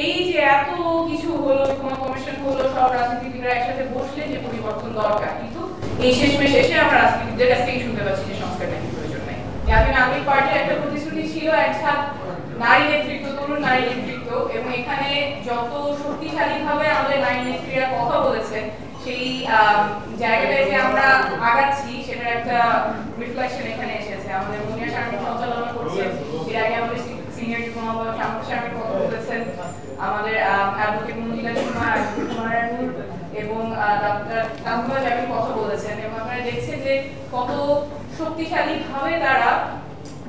এই যে এত কিছু হলো, কমিশন হলো, সব রাজনীতিবিদরা একসাথে বসলে যে পরিবর্তন দরকার, কিন্তু এই শেষমেশ এসে আমরা রাজনীতিবিদদের কাছ থেকে শুনতে পাচ্ছি যে সংস্কার নাকি প্রয়োজন নাই। জাতীয় নাগরিক পার্টির একটা প্রতিশ্রুতি ছিল একটা নারী নেতৃত্ব, তরুণ নারী নেতৃত্ব, এবং এখানে যত শক্তিশালীভাবে আমাদের নারী নেত্রীরা কথা বলেছেন সেই জায়গাটায় যে আমরা আগাচ্ছি সেটার একটা রিফ্লেকশন এখানে এসেছে। আমাদের মুনিয়া শারমিন সঞ্চালনা করছে, এর আগে আমাদের সিনিয়র ডিপ্লোমা শামুক শারমিন কথা বলেছেন, আমাদের অ্যাডভোকেট মঞ্জিলা কুমার এবং ডক্টর তাহমিমা জামিল কথা বলেছেন, এবং আপনারা দেখছেন যে কত শক্তিশালীভাবে তারা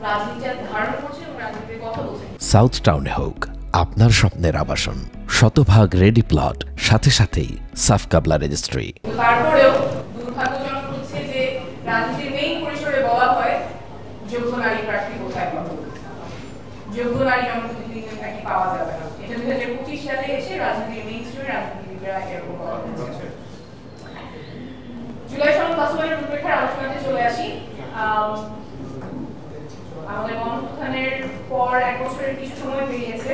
রাজনীতির ধারণ করছেন এবং রাজনীতির কথা বলছেন। সাউথ টাউনে হোক আপনার স্বপ্নের আবাসন, শতভাগ রেডি প্লট, সাথে সাথেই সাফ কাবলা রেজিস্ট্রি। তারপরেও দুর্ভাগ্যজনক হচ্ছে যে রাজনীতির মেইন পরিসরে বলা হয় যোগ্য নারী প্রার্থী কোথায় পাবো, যোগ্য নারী জনপ্রতিনিধি নাকি পাওয়া যাবে না। এটা 2025 সালে এসে রাজনীতির মেইন স্ট্রিমে রাজনীতিবিদরা এরকম বলা হচ্ছে। জুলাই সনদ বাস্তবায়নের রূপরেখার আলোচনাতে চলে আসি। আমাদের গণঅভ্যুত্থানের পর 1 বছরের কিছু সময় পেরিয়েছে,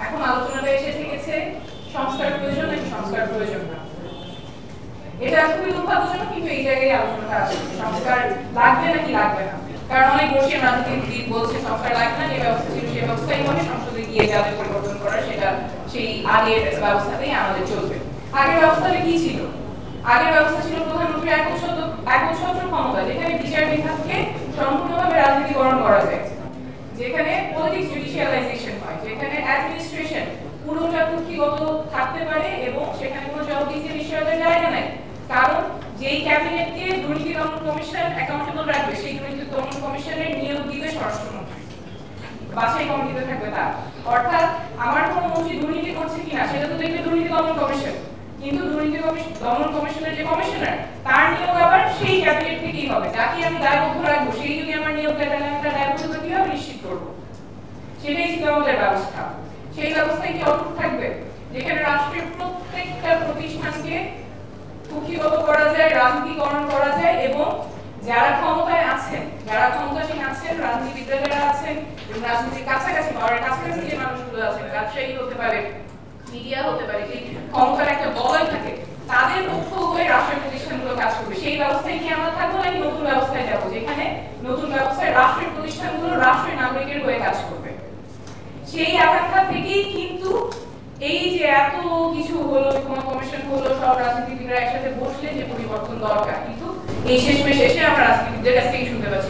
এখন আলোচনাটা এসে থেকেছে সংস্কার প্রয়োজন নাকি সংস্কার প্রয়োজন না। এটা খুবই দুর্ভাগ্যজনক, কিন্তু এই জায়গায় আলোচনাটা আছে সংস্কার লাগবে নাকি লাগবে না। কারণ অনেক বর্ষীয় রাজনীতিবিদ বলছে সংস্কার লাগবে না, যে ব্যবস্থা ছিল সেই ব্যবস্থাই হবে, সংসদে গিয়ে যাবে পরিবর্তন করা সেটা সেই আগের ব্যবস্থাতেই আমাদের চলবে। আগের ব্যবস্থাটা কি ছিল? আগের ব্যবস্থা ছিল প্রধানমন্ত্রী একচ্ছত্র ক্ষমতা, যেখানে বিচার বিভাগকে সম্পূর্ণভাবে রাজনীতিকরণ করা যায়, যেখানে পলিটিক্স জুডিশিয়ালাইজেশন হয়, যেখানে অ্যাডমিনিস্ট্রেশন পুরোটা কক্ষিগত থাকতে পারে এবং সেখানে কোনো জবাবদিহির বিষয়ের জায়গা নাই। কারণ যেই ক্যাবিনেটকে দুর্নীতি দমন কমিশন অ্যাকাউন্টেবল রাখবে, সেই দুর্নীতি দমন কমিশনের নিয়োগ দিবে স্বরাষ্ট্রমন্ত্রী, বাছাই কমিটিতে থাকবে তার। অর্থাৎ আমার কোনো মন্ত্রী দুর্নীতি করছে কিনা সেটা তো দেখবে দুর্নীতি দমন কমিশন, কিন্তু দুর্নীতি দমন কমিশনের যে কমিশনার তার নিয়োগ আবার সেই ক্যাবিনেট থেকেই হবে। যাকে আমি দায়বদ্ধ রাখবো সেই যদি আমার নিয়োগ দেয় তাহলে আমি তার দায়বদ্ধতা কিভাবে নিশ্চিত করবো? সেটাই ছিল আমাদের ব্যবস্থা। সেই ব্যবস্থায় কি অটুট থাকবে, যেখানে রাষ্ট্রের প্রত্যেকটা প্রতিষ্ঠানকে কুক্ষিগত করা যায়, রাজনীতিকরণ করা যায়, এবং যারা ক্ষমতায় আছেন, যারা ক্ষমতাসীন আছেন, রাজনীতিবিদরা যারা আছেন এবং রাজনীতির কাছাকাছি পাওয়ার কাছাকাছি যে মানুষগুলো আছেন, ব্যবসায়ী হতে পারে, মিডিয়া হতে পারে, সেই ক্ষমতার একটা বলয় থাকে, তাদের পক্ষ হয়ে রাষ্ট্রের প্রতিষ্ঠানগুলো কাজ করবে। সেই ব্যবস্থায় কি আমরা থাকবো নাকি নতুন ব্যবস্থায় যাবো, যেখানে নতুন ব্যবস্থায় রাষ্ট্রের প্রতিষ্ঠানগুলো রাষ্ট্রের নাগরিকের হয়ে কাজ করবে? সেই আকাঙ্ক্ষা থেকেই কিন্তু এই যে এত কিছু হলো, কমিশন হলো, সব রাজনীতিবিদরা একসাথে বসলে যে পরিবর্তন দরকার, কিন্তু এই শেষমেশ এসে আমরা রাজনীতিবিদদের কাছ থেকে শুনতে পাচ্ছি